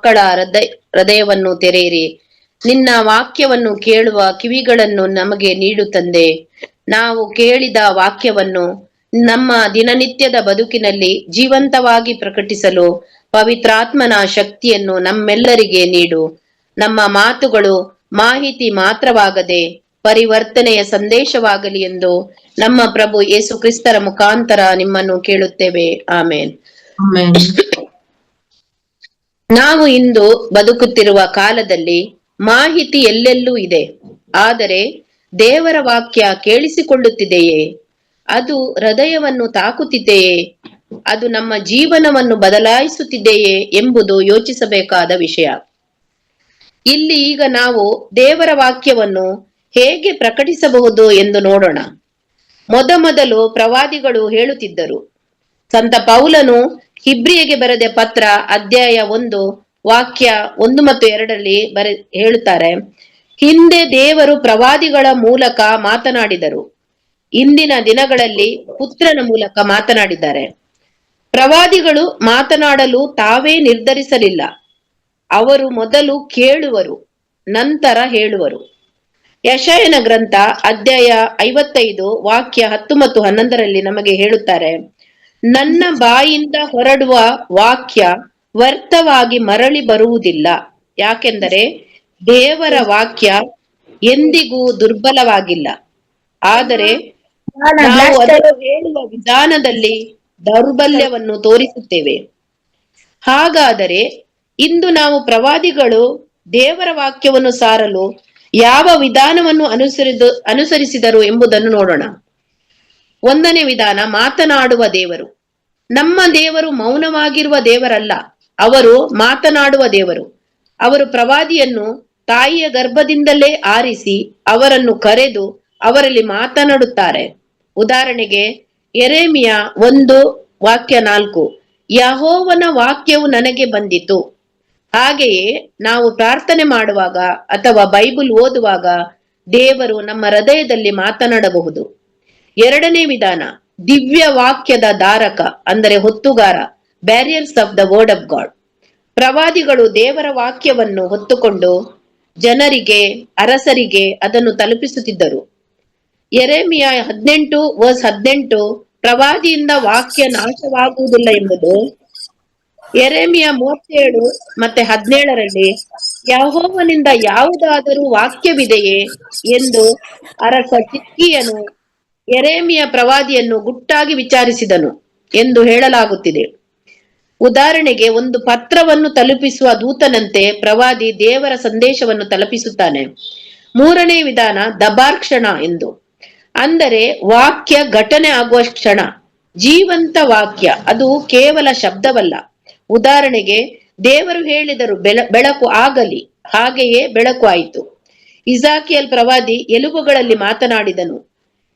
ಮಕ್ಕಳ ಹೃದಯವನ್ನು ತೆರೆಯಿರಿ. ನಿನ್ನ ವಾಕ್ಯವನ್ನು ಕೇಳುವ ಕಿವಿಗಳನ್ನು ನಮಗೆ ನೀಡು ತಂದೆ. ನಾವು ಕೇಳಿದ ವಾಕ್ಯವನ್ನು ನಮ್ಮ ದಿನನಿತ್ಯದ ಬದುಕಿನಲ್ಲಿ ಜೀವಂತವಾಗಿ ಪ್ರಕಟಿಸಲು ಪವಿತ್ರಾತ್ಮನ ಶಕ್ತಿಯನ್ನು ನಮ್ಮೆಲ್ಲರಿಗೆ ನೀಡು. ನಮ್ಮ ಮಾತುಗಳು ಮಾಹಿತಿ ಮಾತ್ರವಾಗದೆ ಪರಿವರ್ತನೆಯ ಸಂದೇಶವಾಗಲಿ ಎಂದು ನಮ್ಮ ಪ್ರಭು ಯೇಸು ಕ್ರಿಸ್ತರ ಮುಖಾಂತರ ನಿಮ್ಮನ್ನು ಕೇಳುತ್ತೇವೆ. ಆಮೇನ್. ನಾವು ಇಂದು ಬದುಕುತ್ತಿರುವ ಕಾಲದಲ್ಲಿ ಮಾಹಿತಿ ಎಲ್ಲೆಲ್ಲೂ ಇದೆ. ಆದರೆ ದೇವರ ವಾಕ್ಯ ಕೇಳಿಸಿಕೊಳ್ಳುತ್ತಿದೆಯೇ? ಅದು ಹೃದಯವನ್ನು ತಾಕುತ್ತಿದೆಯೇ? ಅದು ನಮ್ಮ ಜೀವನವನ್ನು ಬದಲಾಯಿಸುತ್ತಿದೆಯೇ ಎಂಬುದು ಯೋಚಿಸಬೇಕಾದ ವಿಷಯ. ಇಲ್ಲಿ ಈಗ ನಾವು ದೇವರ ವಾಕ್ಯವನ್ನು ಹೇಗೆ ಪ್ರಕಟಿಸಬಹುದು ಎಂದು ನೋಡೋಣ. ಮೊದಲು ಪ್ರವಾದಿಗಳು ಹೇಳುತ್ತಿದ್ದರು. ಸಂತ ಪೌಲನು ಹಿಬ್ರಿಯಗೆ ಬರೆದ ಪತ್ರ ಅಧ್ಯಾಯ 1 ವಾಕ್ಯ 1 ಮತ್ತು 2ರಲ್ಲಿ ಹೇಳುತ್ತಾರೆ, ಹಿಂದೆ ದೇವರು ಪ್ರವಾದಿಗಳ ಮೂಲಕ ಮಾತನಾಡಿದರು, ಇಂದಿನ ದಿನಗಳಲ್ಲಿ ಪುತ್ರನ ಮೂಲಕ ಮಾತನಾಡಿದ್ದಾರೆ. ಪ್ರವಾದಿಗಳು ಮಾತನಾಡಲು ತಾವೇ ನಿರ್ಧರಿಸಲಿಲ್ಲ. ಅವರು ಮೊದಲು ಕೇಳುವರು, ನಂತರ ಹೇಳುವರು. ಯೆಶಾಯನ ಗ್ರಂಥ ಅಧ್ಯಾಯ 55 ವಾಕ್ಯ 10 ಮತ್ತು 11ರಲ್ಲಿ ನಮಗೆ ಹೇಳುತ್ತಾರೆ, ನನ್ನ ಬಾಯಿಂದ ಹೊರಡುವ ವಾಕ್ಯ ವ್ಯರ್ಥವಾಗಿ ಮರಳಿ ಬರುವುದಿಲ್ಲ. ಯಾಕೆಂದರೆ ದೇವರ ವಾಕ್ಯ ಎಂದಿಗೂ ದುರ್ಬಲವಾಗಿಲ್ಲ. ಆದರೆ ನಾವು ಅದನ್ನು ಹೇಳುವ ವಿಧಾನದಲ್ಲಿ ದೌರ್ಬಲ್ಯವನ್ನು ತೋರಿಸುತ್ತೇವೆ. ಹಾಗಾದರೆ ಇಂದು ನಾವು ಪ್ರವಾದಿಗಳು ದೇವರ ವಾಕ್ಯವನ್ನು ಸಾರಲು ಯಾವ ವಿಧಾನವನ್ನು ಅನುಸರಿಸಿದರು ಎಂಬುದನ್ನು ನೋಡೋಣ. 1ನೇ ವಿಧಾನ, ಮಾತನಾಡುವ ದೇವರು. ನಮ್ಮ ದೇವರು ಮೌನವಾಗಿರುವ ದೇವರಲ್ಲ, ಅವರು ಮಾತನಾಡುವ ದೇವರು. ಅವರು ಪ್ರವಾದಿಯನ್ನು ತಾಯಿಯ ಗರ್ಭದಿಂದಲೇ ಆರಿಸಿ ಅವರನ್ನು ಕರೆದು ಅವರಲ್ಲಿ ಮಾತನಾಡುತ್ತಾರೆ. ಉದಾಹರಣೆಗೆ ಯೆರೆಮೀಯ 1 ವಾಕ್ಯ 4, ಯೆಹೋವನ ವಾಕ್ಯವು ನನಗೆ ಬಂದಿತು. ಹಾಗೆಯೇ ನಾವು ಪ್ರಾರ್ಥನೆ ಮಾಡುವಾಗ ಅಥವಾ ಬೈಬಲ್ ಓದುವಾಗ ದೇವರು ನಮ್ಮ ಹೃದಯದಲ್ಲಿ ಮಾತನಾಡಬಹುದು. 2ನೇ ವಿಧಾನ, ದಿವ್ಯ ವಾಕ್ಯದ ಧಾರಕ ಅಂದರೆ ಹೊತ್ತುಗಾರ, barriers of the word of God. ಪ್ರವಾದಿಗಳು ದೇವರ ವಾಕ್ಯವನ್ನು ಹೊತ್ತುಕೊಂಡು ಜನರಿಗೆ, ಅರಸರಿಗೆ ಅದನ್ನು ತಲುಪಿಸುತ್ತಿದ್ದರು. ಯೆರೆಮೀಯ 18:18 ಪ್ರವಾದಿಯಿಂದ ವಾಕ್ಯ ನಾಶವಾಗುವುದಿಲ್ಲ ಎಂಬುದು. ಯೆರೆಮೀಯ 37 ಮತ್ತೆ 17ರಲ್ಲಿ ಯೆಹೋವನಿಂದ ಯಾವುದಾದರೂ ವಾಕ್ಯವಿದೆಯೇ ಎಂದು ಅರಸ ಚಿದ್ಕೀಯನು ಯೆರೆಮೀಯ ಪ್ರವಾದಿಯನ್ನು ಗುಟ್ಟಾಗಿ ವಿಚಾರಿಸಿದನು ಎಂದು ಹೇಳಲಾಗುತ್ತಿದೆ. ಉದಾಹರಣೆಗೆ ಒಂದು ಪತ್ರವನ್ನು ತಲುಪಿಸುವ ದೂತನಂತೆ ಪ್ರವಾದಿ ದೇವರ ಸಂದೇಶವನ್ನು ತಲುಪಿಸುತ್ತಾನೆ. 3ನೇ ವಿಧಾನ, ದಬಾರ್ ಕ್ಷಣ ಎಂದು, ಅಂದರೆ ವಾಕ್ಯ ಘಟನೆ ಆಗುವ ಕ್ಷಣ. ಜೀವಂತ ವಾಕ್ಯ, ಅದು ಕೇವಲ ಶಬ್ದವಲ್ಲ. ಉದಾಹರಣೆಗೆ ದೇವರು ಹೇಳಿದರು ಬೆಳಕು ಆಗಲಿ, ಹಾಗೆಯೇ ಬೆಳಕು ಆಯಿತು. ಇಸಾಕಿಯಲ್ ಪ್ರವಾದಿ ಎಲುಬುಗಳಲ್ಲಿ ಮಾತನಾಡಿದನು,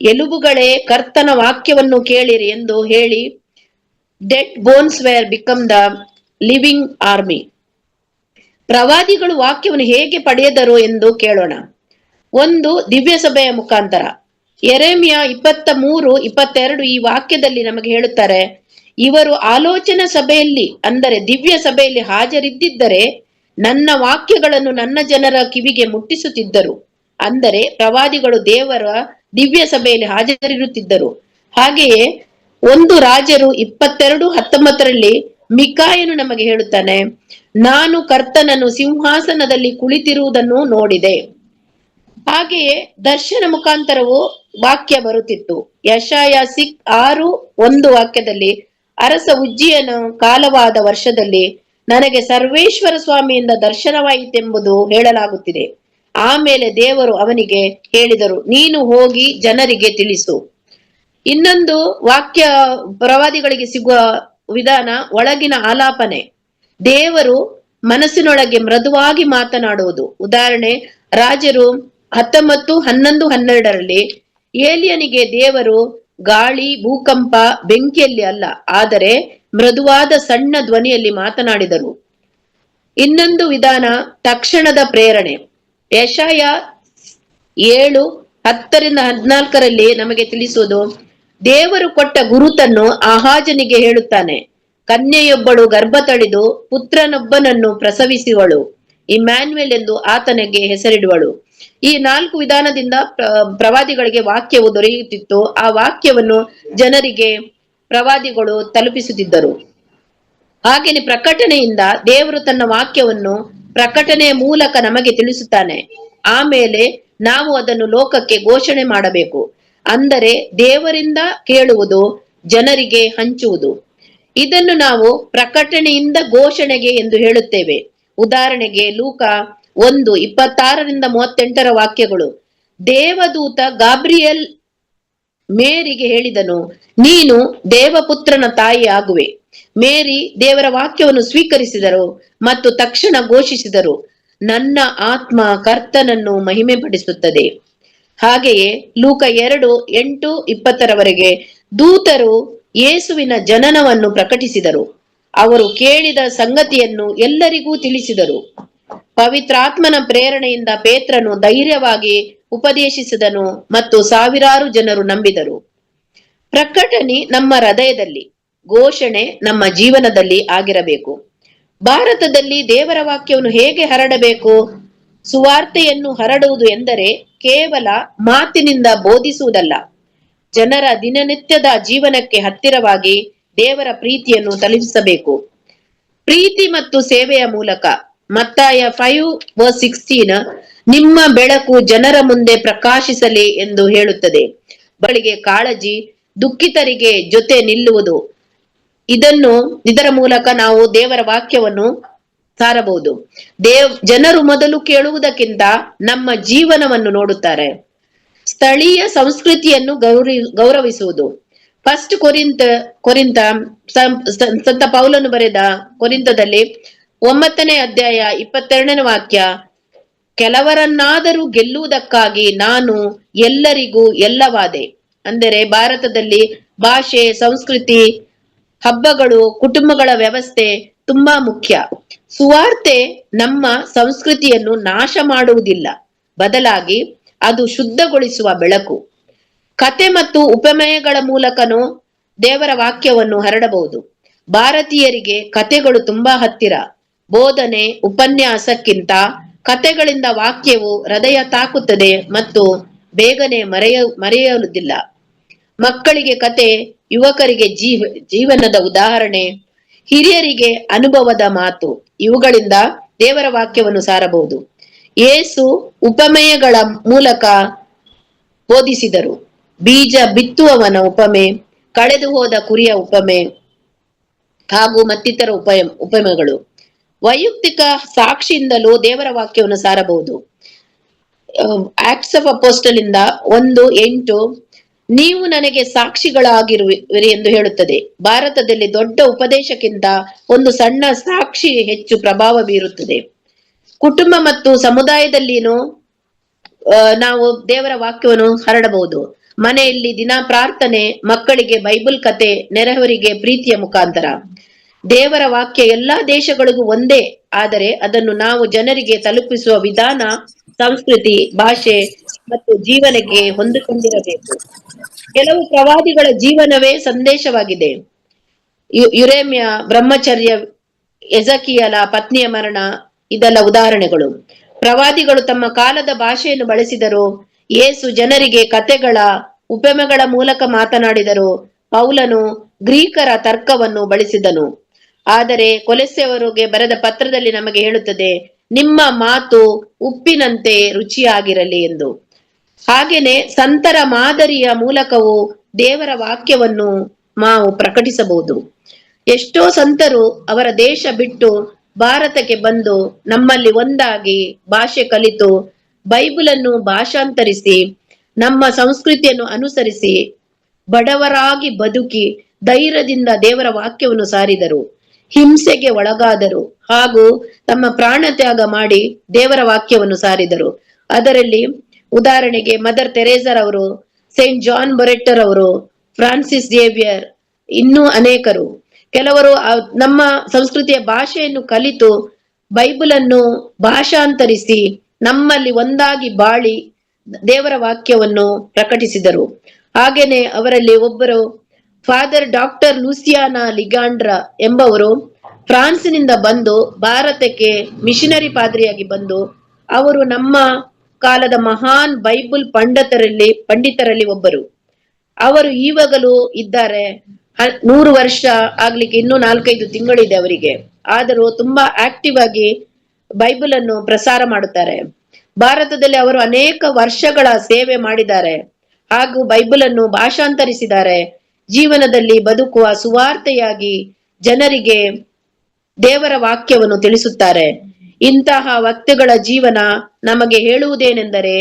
ಎಲುಬುಗಳೇ ಕರ್ತನ ವಾಕ್ಯವನ್ನು ಕೇಳಿರಿ ಎಂದು ಹೇಳಿ dead bones were become the living army. ಪ್ರವಾದಿಗಳು ವಾಕ್ಯವನ್ನು ಹೇಗೆ ಪಡೆಯದರು ಎಂದು ಕೇಳೋಣ. 1, ದಿವ್ಯ ಸಭೆಯ ಮುಖಾಂತರ. ಯೆರೆಮೀಯ 23:22 ಈ ವಾಕ್ಯದಲ್ಲಿ ನಮಗೆ ಹೇಳುತ್ತಾರೆ, ಇವರು ಆಲೋಚನಾ ಸಭೆಯಲ್ಲಿ ಅಂದರೆ ದಿವ್ಯ ಸಭೆಯಲ್ಲಿ ಹಾಜರಿದ್ದಿದ್ದರೆ ನನ್ನ ವಾಕ್ಯಗಳನ್ನು ನನ್ನ ಜನರ ಕಿವಿಗೆ ಮುಟ್ಟಿಸುತ್ತಿದ್ದರು. ಅಂದರೆ ಪ್ರವಾದಿಗಳು ದೇವರ ದಿವ್ಯ ಸಭೆಯಲ್ಲಿ ಹಾಜರಿರುತ್ತಿದ್ದರು. ಹಾಗೆಯೇ 1 ರಾಜರು 22:19ರಲ್ಲಿ ಮಿಕಾಯನು ನಮಗೆ ಹೇಳುತ್ತಾನೆ, ನಾನು ಕರ್ತನನ್ನು ಸಿಂಹಾಸನದಲ್ಲಿ ಕುಳಿತಿರುವುದನ್ನು ನೋಡಿದೆ. ಹಾಗೆಯೇ ದರ್ಶನ ಮುಖಾಂತರವು ವಾಕ್ಯ ಬರುತ್ತಿತ್ತು. ಯೆಶಾಯ 6:1 ವಾಕ್ಯದಲ್ಲಿ ಅರಸ ಉಜ್ಜಿಯನ ಕಾಲವಾದ ವರ್ಷದಲ್ಲಿ ನನಗೆ ಸರ್ವೇಶ್ವರ ಸ್ವಾಮಿಯಿಂದ ದರ್ಶನವಾಯಿತೆಂಬುದು ಹೇಳಲಾಗುತ್ತಿದೆ. ಆಮೇಲೆ ದೇವರು ಅವನಿಗೆ ಹೇಳಿದರು, ನೀನು ಹೋಗಿ ಜನರಿಗೆ ತಿಳಿಸು. ಇನ್ನೊಂದು ವಾಕ್ಯ ಪ್ರವಾದಿಗಳಿಗೆ ಸಿಗುವ ವಿಧಾನ ಒಳಗಿನ ಆಲಾಪನೆ. ದೇವರು ಮನಸ್ಸಿನೊಳಗೆ ಮೃದುವಾಗಿ ಮಾತನಾಡುವುದು. ಉದಾಹರಣೆ ರಾಜರು 19:11-12ರಲ್ಲಿ ಏಲಿಯನಿಗೆ ದೇವರು ಗಾಳಿ, ಭೂಕಂಪ, ಬೆಂಕಿಯಲ್ಲಿ ಅಲ್ಲ, ಆದರೆ ಮೃದುವಾದ ಸಣ್ಣ ಧ್ವನಿಯಲ್ಲಿ ಮಾತನಾಡಿದರು. ಇನ್ನೊಂದು ವಿಧಾನ ತಕ್ಷಣದ ಪ್ರೇರಣೆ. ಯೆಶಾಯ 7:10-14ರಲ್ಲಿ ನಮಗೆ ತಿಳಿಸುವುದು, ದೇವರು ಕೊಟ್ಟ ಗುರುತನ್ನು ಆಹಾಜನಿಗೆ ಹೇಳುತ್ತಾನೆ, ಕನ್ಯೆಯೊಬ್ಬಳು ಗರ್ಭ ತಳೆದು ಪುತ್ರನೊಬ್ಬನನ್ನು ಪ್ರಸವಿಸುವಳು, ಇಮ್ಯಾನ್ಯುಯಲ್ ಎಂದು ಆತನಿಗೆ ಹೆಸರಿಡುವಳು. ಈ 4 ವಿಧಾನದಿಂದ ಪ್ರವಾದಿಗಳಿಗೆ ವಾಕ್ಯವು ದೊರೆಯುತ್ತಿತ್ತು. ಆ ವಾಕ್ಯವನ್ನು ಜನರಿಗೆ ಪ್ರವಾದಿಗಳು ತಲುಪಿಸುತ್ತಿದ್ದರು. ಹಾಗೇನೆ ಪ್ರಕಟಣೆಯಿಂದ ದೇವರು ತನ್ನ ವಾಕ್ಯವನ್ನು ಪ್ರಕಟಣೆಯ ಮೂಲಕ ನಮಗೆ ತಿಳಿಸುತ್ತಾನೆ. ಆಮೇಲೆ ನಾವು ಅದನ್ನು ಲೋಕಕ್ಕೆ ಘೋಷಣೆ ಮಾಡಬೇಕು. ಅಂದರೆ ದೇವರಿಂದ ಕೇಳುವುದು, ಜನರಿಗೆ ಹಂಚುವುದು. ಇದನ್ನು ನಾವು ಪ್ರಕಟಣೆಯಿಂದ ಘೋಷಣೆಗೆ ಎಂದು ಹೇಳುತ್ತೇವೆ. ಉದಾಹರಣೆಗೆ ಲೂಕ 1:26-38 ವಾಕ್ಯಗಳು. ದೇವದೂತ ಗಾಬ್ರಿಯಲ್ ಮೇರಿಗೆ ಹೇಳಿದನು, ನೀನು ದೇವಪುತ್ರನ ತಾಯಿ ಆಗುವೆ. ಮೇರಿ ದೇವರ ವಾಕ್ಯವನ್ನು ಸ್ವೀಕರಿಸಿದರು ಮತ್ತು ತಕ್ಷಣ ಘೋಷಿಸಿದರು, ನನ್ನ ಆತ್ಮ ಕರ್ತನನ್ನು ಮಹಿಮೆ ಪಡಿಸುತ್ತದೆ. ಹಾಗೆಯೇ ಲೂಕ 2:8-20 ದೂತರು ಯೇಸುವಿನ ಜನನವನ್ನು ಪ್ರಕಟಿಸಿದರು. ಅವರು ಕೇಳಿದ ಸಂಗತಿಯನ್ನು ಎಲ್ಲರಿಗೂ ತಿಳಿಸಿದರು. ಪವಿತ್ರಾತ್ಮನ ಪ್ರೇರಣೆಯಿಂದ ಪೇತ್ರನು ಧೈರ್ಯವಾಗಿ ಉಪದೇಶಿಸಿದನು ಮತ್ತು ಸಾವಿರಾರು ಜನರು ನಂಬಿದರು. ಪ್ರಕಟಣೆ ನಮ್ಮ ಹೃದಯದಲ್ಲಿ, ಘೋಷಣೆ ನಮ್ಮ ಜೀವನದಲ್ಲಿ ಆಗಿರಬೇಕು. ಭಾರತದಲ್ಲಿ ದೇವರ ವಾಕ್ಯವನ್ನು ಹೇಗೆ ಹರಡಬೇಕು? ಸುವಾರ್ತೆಯನ್ನು ಹರಡುವುದು ಎಂದರೆ ಕೇವಲ ಮಾತಿನಿಂದ ಬೋಧಿಸುವುದಲ್ಲ, ಜನರ ದಿನನಿತ್ಯದ ಜೀವನಕ್ಕೆ ಹತ್ತಿರವಾಗಿ ದೇವರ ಪ್ರೀತಿಯನ್ನು ತಲುಪಿಸಬೇಕು. ಪ್ರೀತಿ ಮತ್ತು ಸೇವೆಯ ಮೂಲಕ. ಮತ್ತಾಯ 5:16 ನಿಮ್ಮ ಬೆಳಕು ಜನರ ಮುಂದೆ ಪ್ರಕಾಶಿಸಲಿ ಎಂದು ಹೇಳುತ್ತದೆ. ಬಳಿಗೆ ಕಾಳಜಿ, ದುಃಖಿತರಿಗೆ ಜೊತೆ ನಿಲ್ಲುವುದು. ಇದರ ಮೂಲಕ ನಾವು ದೇವರ ವಾಕ್ಯವನ್ನು ಸಾರಬಹುದು. ಜನರು ಮೊದಲು ಕೇಳುವುದಕ್ಕಿಂತ ನಮ್ಮ ಜೀವನವನ್ನು ನೋಡುತ್ತಾರೆ. ಸ್ಥಳೀಯ ಸಂಸ್ಕೃತಿಯನ್ನು ಗೌರವಿಸುವುದು. ಫಸ್ಟ್ ಕೊರಿಂತ ಸಂತ ಪೌಲನು ಬರೆದ ಕೊರಿಂತದಲ್ಲಿ 9ನೇ ಅಧ್ಯಾಯ 22ನೇ ವಾಕ್ಯ, ಕೆಲವರನ್ನಾದರೂ ಗೆಲ್ಲುವುದಕ್ಕಾಗಿ ನಾನು ಎಲ್ಲರಿಗೂ ಎಲ್ಲವಾದೆ. ಅಂದರೆ ಭಾರತದಲ್ಲಿ ಭಾಷೆ, ಸಂಸ್ಕೃತಿ, ಹಬ್ಬಗಳು, ಕುಟುಂಬಗಳ ವ್ಯವಸ್ಥೆ ತುಂಬಾ ಮುಖ್ಯ. ಸುವಾರ್ತೆ ನಮ್ಮ ಸಂಸ್ಕೃತಿಯನ್ನು ನಾಶ ಮಾಡುವುದಿಲ್ಲ, ಬದಲಾಗಿ ಅದು ಶುದ್ಧಗೊಳಿಸುವ ಬೆಳಕು. ಕತೆ ಮತ್ತು ಉಪಮೇಯಗಳ ಮೂಲಕನೂ ದೇವರ ವಾಕ್ಯವನ್ನು ಹರಡಬಹುದು. ಭಾರತೀಯರಿಗೆ ಕತೆಗಳು ತುಂಬಾ ಹತ್ತಿರ. ಬೋಧನೆ, ಉಪನ್ಯಾಸಕ್ಕಿಂತ ಕತೆಗಳಿಂದ ವಾಕ್ಯವು ಹೃದಯ ತಾಕುತ್ತದೆ ಮತ್ತು ಬೇಗನೆ ಮರೆಯುವುದಿಲ್ಲ. ಮಕ್ಕಳಿಗೆ ಕತೆ, ಯುವಕರಿಗೆ ಜೀವನದ ಉದಾಹರಣೆ, ಹಿರಿಯರಿಗೆ ಅನುಭವದ ಮಾತು. ಇವುಗಳಿಂದ ದೇವರ ವಾಕ್ಯವನ್ನು ಸಾರಬಹುದು. ಯೇಸು ಉಪಮೇಯಗಳ ಮೂಲಕ ಬೋಧಿಸಿದರು. ಬೀಜ ಬಿತ್ತುವವನ ಉಪಮೆ, ಕಳೆದು ಹೋದ ಕುರಿಯ ಉಪಮೆ ಹಾಗೂ ಮತ್ತಿತರ ಉಪಮೆಗಳು. ವೈಯಕ್ತಿಕ ಸಾಕ್ಷಿಯಿಂದಲೂ ದೇವರ ವಾಕ್ಯವನ್ನು ಸಾರಬಹುದು. ಆಕ್ಟ್ಸ್ ಆಫ್ ಅಪೋಸ್ಟಲ್ ಇಂದ 1:8 ನೀವು ನನಗೆ ಸಾಕ್ಷಿಗಳಾಗಿರುವಿರಿ ಎಂದು ಹೇಳುತ್ತದೆ. ಭಾರತದಲ್ಲಿ ದೊಡ್ಡ ಉಪದೇಶಕ್ಕಿಂತ ಒಂದು ಸಣ್ಣ ಸಾಕ್ಷಿ ಹೆಚ್ಚು ಪ್ರಭಾವ ಬೀರುತ್ತದೆ. ಕುಟುಂಬ ಮತ್ತು ಸಮುದಾಯದಲ್ಲಿನೂ ನಾವು ದೇವರ ವಾಕ್ಯವನ್ನು ಹರಡಬಹುದು. ಮನೆಯಲ್ಲಿ ದಿನ ಪ್ರಾರ್ಥನೆ, ಮಕ್ಕಳಿಗೆ ಬೈಬಲ್ ಕತೆ, ನೆರೆಹೊರಿಗೆ ಪ್ರೀತಿಯ ಮುಖಾಂತರ. ದೇವರ ವಾಕ್ಯ ಎಲ್ಲಾ ದೇಶಗಳಿಗೂ ಒಂದೇ, ಆದರೆ ಅದನ್ನು ನಾವು ಜನರಿಗೆ ತಲುಪಿಸುವ ವಿಧಾನ, ಸಂಸ್ಕೃತಿ, ಭಾಷೆ ಮತ್ತು ಜೀವನಕ್ಕೆ ಹೊಂದಿಕೊಂಡಿರಬೇಕು. ಕೆಲವು ಪ್ರವಾದಿಗಳ ಜೀವನವೇ ಸಂದೇಶವಾಗಿದೆ. ಯುರೇಮ್ಯ ಬ್ರಹ್ಮಚರ್ಯ, ಎಜಕಿಯಲ ಪತ್ನಿಯ ಮರಣ, ಇದೆಲ್ಲ ಉದಾಹರಣೆಗಳು. ಪ್ರವಾದಿಗಳು ತಮ್ಮ ಕಾಲದ ಭಾಷೆಯನ್ನು ಬಳಸಿದರು. ಯೇಸು ಜನರಿಗೆ ಕತೆಗಳ, ಉಪಮೆಗಳ ಮೂಲಕ ಮಾತನಾಡಿದರು. ಪೌಲನು ಗ್ರೀಕರ ತರ್ಕವನ್ನು ಬಳಸಿದನು. ಆದರೆ ಕೊಲೊಸ್ಸೆಯವರಿಗೆ ಬರೆದ ಪತ್ರದಲ್ಲಿ ನಮಗೆ ಹೇಳುತ್ತದೆ, ನಿಮ್ಮ ಮಾತು ಉಪ್ಪಿನಂತೆ ರುಚಿಯಾಗಿರಲಿ ಎಂದು. ಹಾಗೇನೆ ಸಂತರ ಮಾದರಿಯ ಮೂಲಕವೂ ದೇವರ ವಾಕ್ಯವನ್ನು ನಾವು ಪ್ರಕಟಿಸಬಹುದು. ಎಷ್ಟೋ ಸಂತರು ಅವರ ದೇಶ ಬಿಟ್ಟು ಭಾರತಕ್ಕೆ ಬಂದು ನಮ್ಮಲ್ಲಿ ಒಂದಾಗಿ ಭಾಷೆ ಕಲಿತು ಬೈಬಲನ್ನು ಭಾಷಾಂತರಿಸಿ ನಮ್ಮ ಸಂಸ್ಕೃತಿಯನ್ನು ಅನುಸರಿಸಿ ಬಡವರಾಗಿ ಬದುಕಿ ಧೈರ್ಯದಿಂದ ದೇವರ ವಾಕ್ಯವನ್ನು ಸಾರಿದರು. ಹಿಂಸೆಗೆ ಒಳಗಾದರು ಹಾಗೂ ತಮ್ಮ ಪ್ರಾಣ ತ್ಯಾಗ ಮಾಡಿ ದೇವರ ವಾಕ್ಯವನ್ನು ಸಾರಿದರು. ಅದರಲ್ಲಿ ಉದಾಹರಣೆಗೆ ಮದರ್ ತೆರೇಸರ್ ಅವರು, ಸೈಂಟ್ ಜಾನ್ ಬೊರೆಟ್ಟರ್ ಅವರು, ಫ್ರಾನ್ಸಿಸ್ ಜೇವಿಯರ್, ಇನ್ನೂ ಅನೇಕರು. ಕೆಲವರು ನಮ್ಮ ಸಂಸ್ಕೃತಿಯ ಭಾಷೆಯನ್ನು ಕಲಿತು ಬೈಬಲನ್ನು ಭಾಷಾಂತರಿಸಿ ನಮ್ಮಲ್ಲಿ ಒಂದಾಗಿ ಬಾಳಿ ದೇವರ ವಾಕ್ಯವನ್ನು ಪ್ರಕಟಿಸಿದರು. ಹಾಗೇನೆ ಅವರಲ್ಲಿ ಒಬ್ಬರು ಫಾದರ್ ಡಾಕ್ಟರ್ ಲೂಸಿಯಾನಾ ಲಿಗಾಂಡ್ರ ಎಂಬವರು ಫ್ರಾನ್ಸಿನಿಂದ ಬಂದು ಭಾರತಕ್ಕೆ ಮಿಷನರಿ ಪಾದ್ರಿಯಾಗಿ ಬಂದು ಅವರು ನಮ್ಮ ಕಾಲದ ಮಹಾನ್ ಬೈಬಲ್ ಪಂಡಿತರಲ್ಲಿ ಒಬ್ಬರು. ಅವರು ಈವಾಗಲೂ ಇದ್ದಾರೆ. 100 ವರ್ಷ ಆಗ್ಲಿಕ್ಕೆ ಇನ್ನೂ 4-5 ತಿಂಗಳಿದೆ ಅವರಿಗೆ. ಆದರೂ ತುಂಬಾ ಆಕ್ಟಿವ್ ಆಗಿ ಬೈಬಲ್ ಅನ್ನು ಪ್ರಸಾರ ಮಾಡುತ್ತಾರೆ. ಭಾರತದಲ್ಲಿ ಅವರು ಅನೇಕ ವರ್ಷಗಳ ಸೇವೆ ಮಾಡಿದ್ದಾರೆ ಹಾಗೂ ಬೈಬಲ್ ಅನ್ನು ಭಾಷಾಂತರಿಸಿದ್ದಾರೆ. ಜೀವನದಲ್ಲಿ ಬದುಕುವ ಸುವಾರ್ತೆಯಾಗಿ ಜನರಿಗೆ ದೇವರ ವಾಕ್ಯವನ್ನು ತಿಳಿಸುತ್ತಾರೆ. ಇಂತಹ ವ್ಯಕ್ತಿಗಳ ಜೀವನ ನಮಗೆ ಹೇಳುವುದೇನೆಂದರೆ,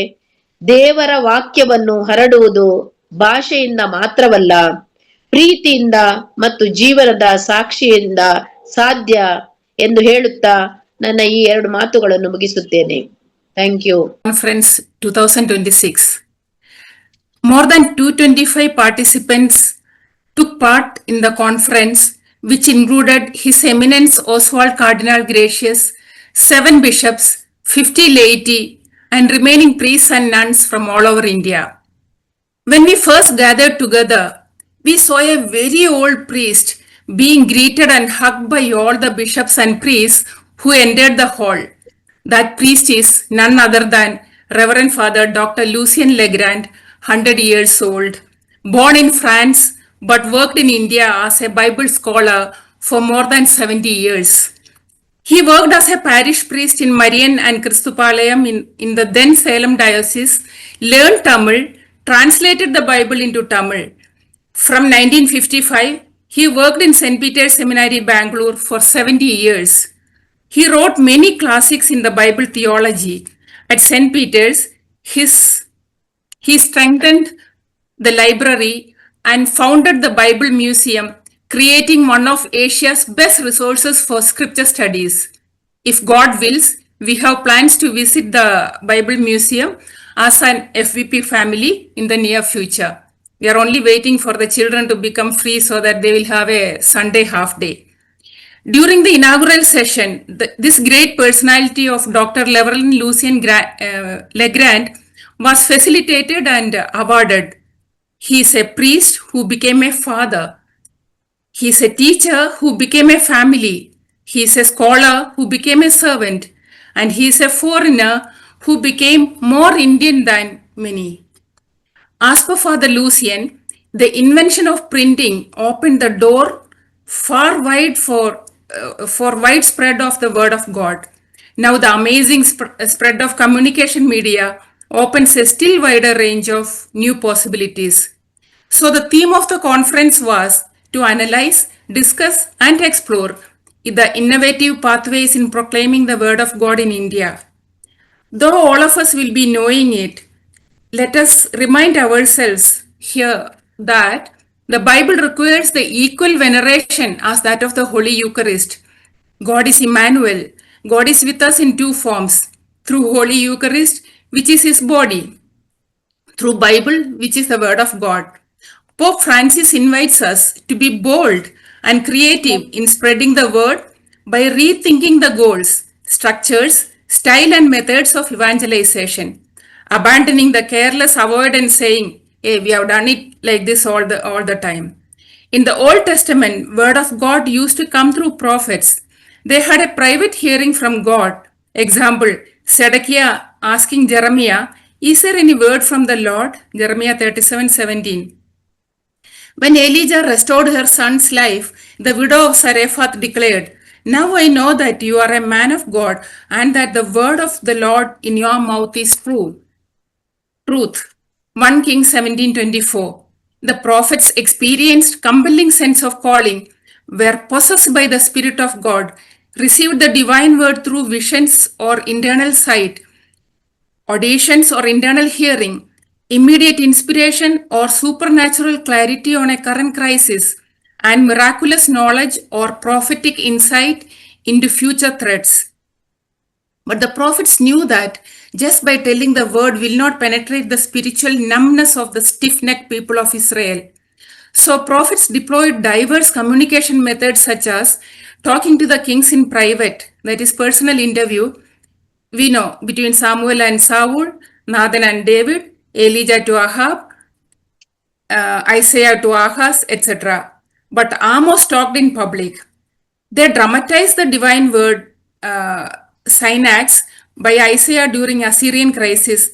ದೇವರ ವಾಕ್ಯವನ್ನು ಹರಡುವುದು ಭಾಷೆಯಿಂದ ಮಾತ್ರವಲ್ಲ, ಪ್ರೀತಿಯಿಂದ ಮತ್ತು ಜೀವನದ ಸಾಕ್ಷಿಯಿಂದ ಸಾಧ್ಯ ಎಂದು ಹೇಳುತ್ತಾ ನನ್ನ ಈ 2 ಮಾತುಗಳನ್ನು ಮುಗಿಸುತ್ತೇನೆ. Thank you. Conference 2026. More than 225 participants took part in the conference, which included His Eminence Oswald Cardinal Gracious, 7 bishops, 50 laity, and remaining priests and nuns from all over India. When we first gathered together, we saw a very old priest being greeted and hugged by all the bishops and priests who entered the hall. That priest is none other than Reverend Father Dr. Lucien Legrand, 100 years old, born in France but worked in India as a Bible scholar for more than 70 years. He worked as a parish priest in Marian and Kristupalayam in the then Salem diocese, learned Tamil, translated the Bible into Tamil. From 1955, he worked in St. Peter's Seminary, Bangalore for 70 years. He wrote many classics in the Bible theology. At St. Peter's, he strengthened the library and founded the Bible Museum, creating one of Asia's best resources for scripture studies. If God wills, we have plans to visit the Bible Museum as an FVP family in the near future. We are only waiting for the children to become free so that they will have a Sunday half day. During the inaugural session, this great personality of Dr. Reverend Lucien Legrand was facilitated and awarded. He is a priest who became a father. He is a teacher who became a family. He is a scholar who became a servant. And he is a foreigner who became more Indian than many. As per Father Lucien, the invention of printing opened the door far wide for widespread of the word of God. Now the amazing spread of communication media opens a still wider range of new possibilities. So the theme of the conference was to analyze, discuss, and explore the innovative pathways in proclaiming the word of God in India. Though all of us will be knowing it, let us remind ourselves here that the Bible requires the equal veneration as that of the Holy Eucharist. God is Emmanuel. God is with us in 2 forms. Through Holy Eucharist, which is His body. Through Bible, which is the Word of God. Pope Francis invites us to be bold and creative in spreading the word by rethinking the goals, structures, style and methods of evangelization, abandoning the careless avoidance saying, hey, we have done it like this all the time. In the Old Testament, word of God used to come through prophets. They had a private hearing from God. Example, Zedekiah asking Jeremiah, is there any word from the Lord? Jeremiah 37:17. When Elijah restored her son's life, the widow of Zarephath declared, now I know that you are a man of God and that the word of the Lord in your mouth is true. Truth. 1 Kings 17:24. The prophets experienced compelling sense of calling, were possessed by the Spirit of God, received the divine word through visions or internal sight, auditions or internal hearing, immediate inspiration or supernatural clarity on a current crisis, and miraculous knowledge or prophetic insight into future threats. But the prophets knew that just by telling the word will not penetrate the spiritual numbness of the stiff-necked people of Israel. So prophets deployed diverse communication methods such as talking to the kings in private, that is personal interview, we know, between Samuel and Saul, Nathan and David, Elijah to Ahab, Isaiah to Ahaz, etc. But Amos talked in public. They dramatized the divine word synax by Isaiah during Assyrian crisis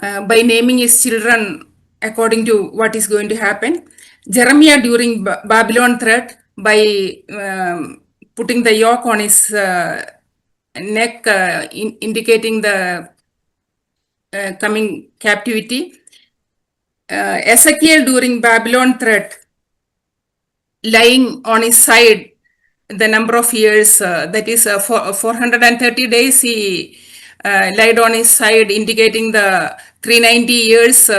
by naming his children according to what is going to happen. Jeremiah during Babylon threat by putting the yoke on his neck, indicating the coming captivity. Ezekiel during Babylon threat, lying on his side the number of years, that is 430 days he lied on his side, indicating the 390 years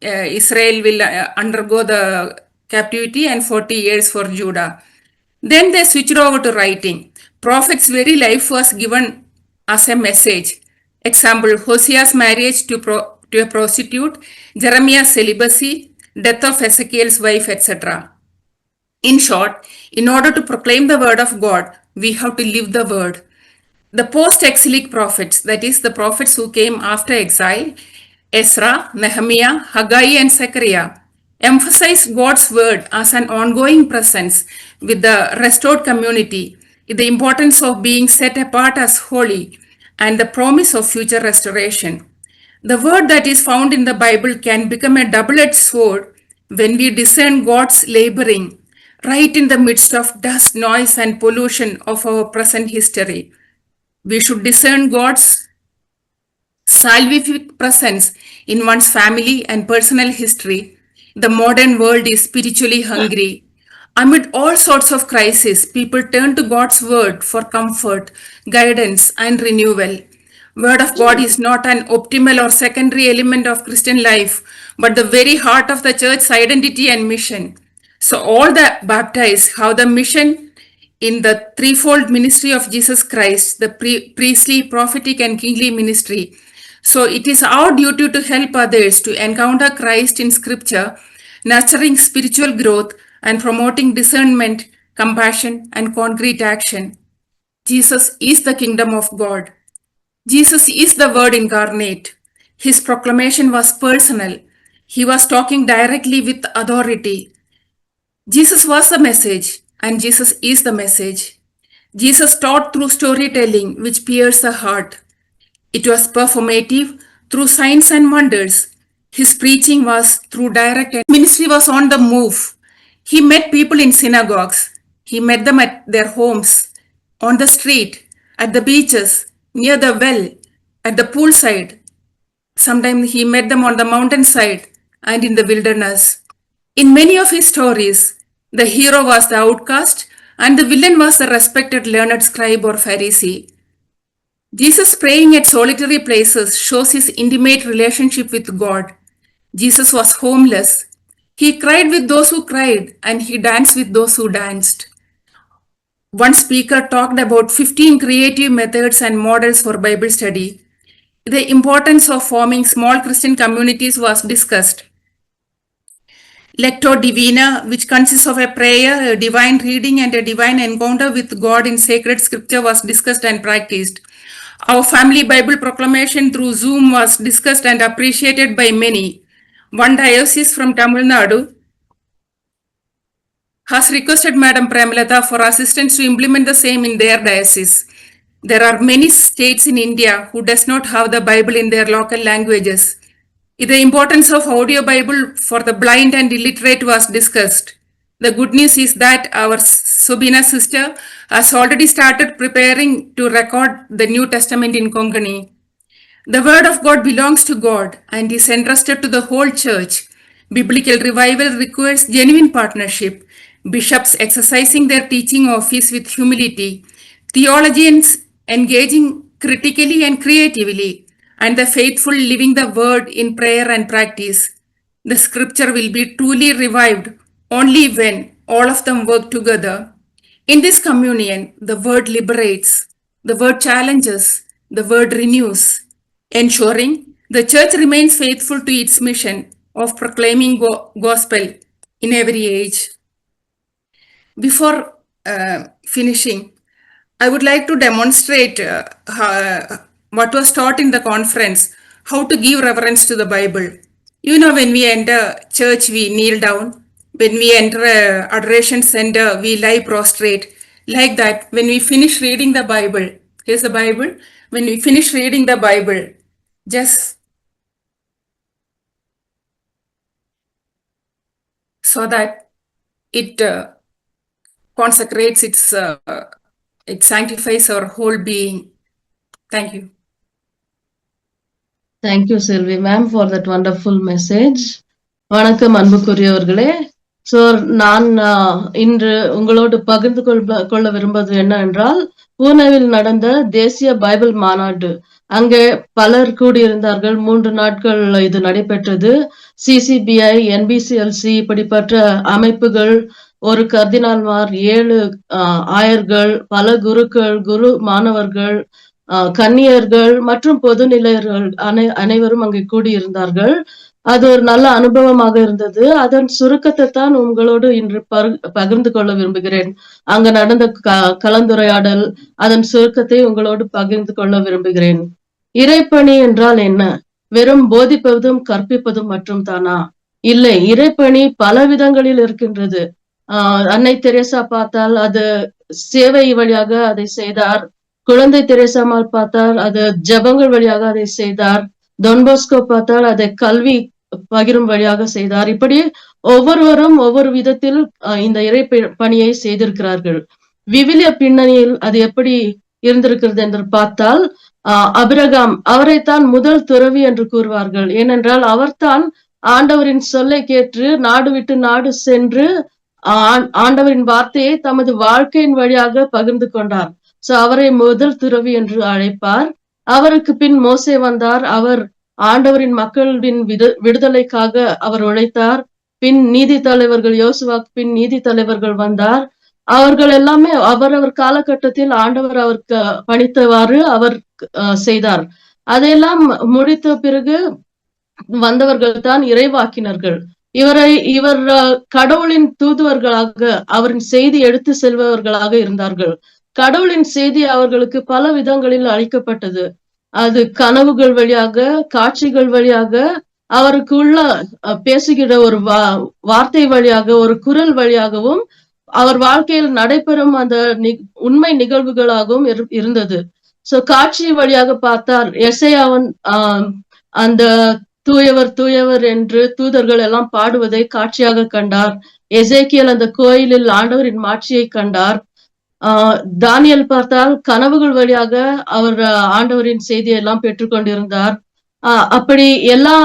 Israel will undergo the captivity and 40 years for Judah. Then they switched over to writing. Prophet's very life was given as a message. Example, Hosea's marriage to a prostitute, Jeremiah's celibacy, death of Ezekiel's wife, etc. In short, in order to proclaim the word of God, we have to live the word. The post-exilic prophets, that is, the prophets who came after exile, Ezra, Nehemiah, Haggai, and Zechariah, emphasized God's word as an ongoing presence with the restored community, the importance of being set apart as holy, and the promise of future restoration. The word that is found in the Bible can become a double-edged sword when we discern God's laboring right in the midst of dust, noise, and pollution of our present history. We should discern God's salvific presence in one's family and personal history. The modern world is spiritually hungry. Amid all sorts of crises, people turn to God's word for comfort, guidance, and renewal. Word of God is not an optimal or secondary element of Christian life, but the very heart of the church's identity and mission. So all the baptized have the mission in the threefold ministry of Jesus Christ, the priestly, prophetic, and kingly ministry. So it is our duty to help others to encounter Christ in Scripture, nurturing spiritual growth and promoting discernment, compassion, and concrete action. Jesus is the kingdom of God. Jesus is the Word incarnate. His proclamation was personal. He was talking directly with authority. Jesus was the message, and Jesus is the message. Jesus taught through storytelling, which pierced the heart. It was performative through signs and wonders. His preaching was through direct ministry was on the move. He met people in synagogues. He met them at their homes, on the street, at the beaches, near the well, at the poolside. Sometimes he met them on the mountainside and in the wilderness. In many of his stories, the hero was the outcast and the villain was the respected learned scribe or Pharisee. Jesus praying at solitary places shows his intimate relationship with God. Jesus was homeless. He cried with those who cried and he danced with those who danced. One speaker talked about 15 creative methods and models for Bible study. The importance of forming small Christian communities was discussed. Lectio Divina, which consists of a prayer, a divine reading, and a divine encounter with God in sacred scripture, was discussed and practiced. Our family Bible proclamation through Zoom was discussed and appreciated by many. One diocese from Tamil Nadu has requested Madam Premalata for assistance to implement the same in their diocese. There are many states in India who does not have the Bible in their local languages. The importance of audio Bible for the blind and illiterate was discussed. The good news is that our Subina sister has already started preparing to record the New Testament in Konkani. The word of God belongs to God and is entrusted to the whole church. Biblical revival requires genuine partnership, bishops exercising their teaching office with humility, theologians engaging critically and creatively, and the faithful living the word in prayer and practice. The scripture will be truly revived only when all of them work together. In this communion, the word liberates, the word challenges, the word renews, ensuring the church remains faithful to its mission of proclaiming gospel in every age. Before finishing, I would like to demonstrate what was taught in the conference, how to give reverence to the Bible. You know, when we enter church, we kneel down. When we enter a adoration center, we lie prostrate. Like that, when we finish reading the Bible, here's the Bible. When we finish reading the Bible, just so that it consecrates it sanctifies our whole being. Thank you. Thank you, Sylvie ma'am, for that wonderful message. வணக்கம் அன்புக்குரியவர்களே. So நான் இன்று உங்களோடு பகிர்ந்து கொள்ள விரும்புவது என்னவென்றால், பூனேவில் நடந்த தேசிய பைபிள் மாநாடு. அங்கே பலர் கூடியிருந்தார்கள். 3 நாட்கள் இது நடைபெற்றது. CCBI, NBCLC இப்படிப்பட்ட அமைப்புகள், ஒரு கர்தினால்மார், 7 ஆயர்கள், பல குருக்கள், மாணவர்கள், கன்னியர்கள் மற்றும் பொதுநிலையர்கள் அனைவரும் அங்கே கூடியிருந்தார்கள். அது ஒரு நல்ல அனுபவமாக இருந்தது. அதன் சுருக்கத்தை தான் உங்களோடு இன்று பகிர்ந்து கொள்ள விரும்புகிறேன். அங்க நடந்த கலந்துரையாடல், அதன் சுருக்கத்தை உங்களோடு பகிர்ந்து கொள்ள விரும்புகிறேன். இறைப்பணி என்றால் என்ன? வெறும் போதிப்பதும் கற்பிப்பதும் மட்டும் தானா? இல்லை, இறைப்பணி பல விதங்களில் இருக்கின்றது. அன்னை தெரேசா பார்த்தால் அது சேவை வழியாக அதை செய்தார். குழந்தை தெரேசாமால் பார்த்தால் அது ஜபங்கள் வழியாக அதை செய்தார். டொன்போஸ்கோ பார்த்தால் அதை கல்வி பகிரும் வழியாக செய்தார். இப்படி ஒவ்வொருவரும் ஒவ்வொரு விதத்தில் இந்த இறை பணியை செய்திருக்கிறார்கள். விவிலிய பின்னணியில் அது எப்படி இருந்திருக்கிறது என்று பார்த்தால், அபிரகாம் அவரைத்தான் முதல் துறவி என்று கூறுவார்கள். ஏனென்றால் அவர்தான் ஆண்டவரின் சொல்லை கேட்டு நாடு விட்டு நாடு சென்று ஆண்டவரின் வார்த்தையை தமது வாழ்க்கையின் வழியாக பகிர்ந்து கொண்டார். சோ அவரை முதல் துறவி என்று அழைப்பார். அவருக்கு பின் மோசே வந்தார். அவர் ஆண்டவரின் மக்களின் விடுதலைக்காக அவர் உழைத்தார். பின் நீதி தலைவர்கள், யோசுவாக்கு பின் நீதி தலைவர்கள் வந்தார். அவர்கள் எல்லாமே அவரவர் காலகட்டத்தில் ஆண்டவர் அவருக்கு பணித்தவாறு அவர் செய்தார். அதையெல்லாம் முடித்த பிறகு வந்தவர்கள் தான் இறைவாக்கினர்கள். இவர் கடவுளின் தூதுவர்களாக, அவரின் செய்தி எடுத்து செல்பவர்களாக இருந்தார்கள். கடவுளின் செய்தி அவர்களுக்கு பல விதங்களில் அளிக்கப்பட்டது. அது கனவுகள் வழியாக, காட்சிகள் வழியாக, அவருக்குள்ள பேசுகிற ஒரு வார்த்தை வழியாக, ஒரு குரல் வழியாகவும், அவர் வாழ்க்கையில் நடைபெறும் அந்த உண்மை நிகழ்வுகளாகவும் இருந்தது. சோ காட்சி வழியாக பார்த்தார். எசையாவன் அந்த தூயவர் தூயவர் என்று தூதர்கள் எல்லாம் பாடுவதை காட்சியாக கண்டார். எசேக்கியல் அந்த கோயிலில் ஆண்டவரின் மாட்சியை கண்டார். தானியல் பார்த்தால் கனவுகள் வழியாக அவர் ஆண்டவரின் செய்தியை எல்லாம் பெற்றுக்கொண்டிருந்தார். அப்படி எல்லா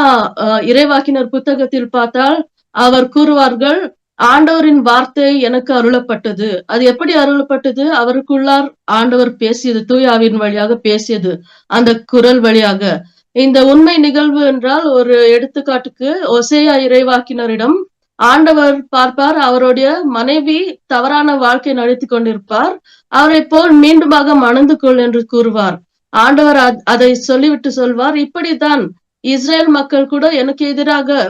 இறைவாக்கினர் புத்தகத்தில் பார்த்தால் அவர் கூறுவார்கள், ஆண்டவரின் வார்த்தை எனக்கு அருளப்பட்டது. அது எப்படி அருளப்பட்டது? அவருக்குள்ளார் ஆண்டவர் பேசியது, தூயாவின் வழியாக பேசியது, அந்த குரல் வழியாக. இந்த உண்மை நிகழ்வு என்றால், ஒரு எடுத்துக்காட்டுக்கு ஒசேயா இறைவாக்கினரிடம் ஆண்டவர் பார்ப்பார், அவருடைய மனைவி தவறான வாழ்க்கை நடத்தி கொண்டிருப்பார், அவரை போல் மீண்டுமாக மணந்து கொள் என்று கூறுவார். ஆண்டவர் அதை சொல்லிவிட்டு சொல்வார், இப்படித்தான் இஸ்ரேல் மக்கள் கூட எனக்கு எதிராக